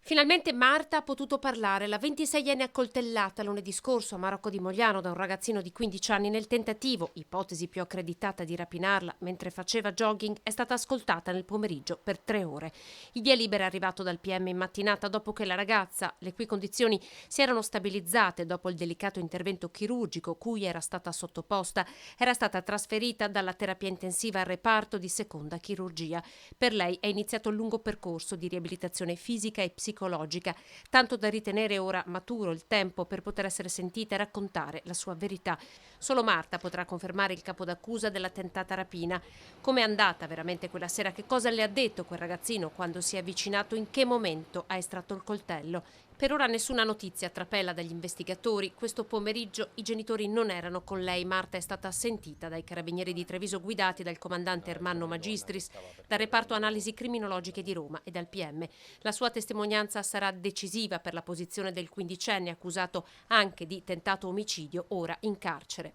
Finalmente Marta ha potuto parlare. La 26enne accoltellata lunedì scorso a Marocco di Mogliano da un ragazzino di 15 anni nel tentativo, ipotesi più accreditata di rapinarla mentre faceva jogging, è stata ascoltata nel pomeriggio per 3 ore. Il via libera è arrivato dal PM in mattinata dopo che la ragazza, le cui condizioni si erano stabilizzate dopo il delicato intervento chirurgico cui era stata sottoposta, era stata trasferita dalla terapia intensiva al reparto di seconda chirurgia. Per lei è iniziato un lungo percorso di riabilitazione fisica e psicologica, tanto da ritenere ora maturo il tempo per poter essere sentita e raccontare la sua verità. Solo Marta potrà confermare il capo d'accusa della tentata rapina. Come è andata veramente quella sera? Che cosa le ha detto quel ragazzino quando si è avvicinato? In che momento ha estratto il coltello? Per ora nessuna notizia trapela dagli investigatori. Questo pomeriggio i genitori non erano con lei. Marta è stata sentita dai carabinieri di Treviso guidati dal comandante Ermanno Magistris, dal reparto analisi criminologiche di Roma e dal PM. La sua testimonianza sarà decisiva per la posizione del quindicenne accusato anche di tentato omicidio, ora in carcere.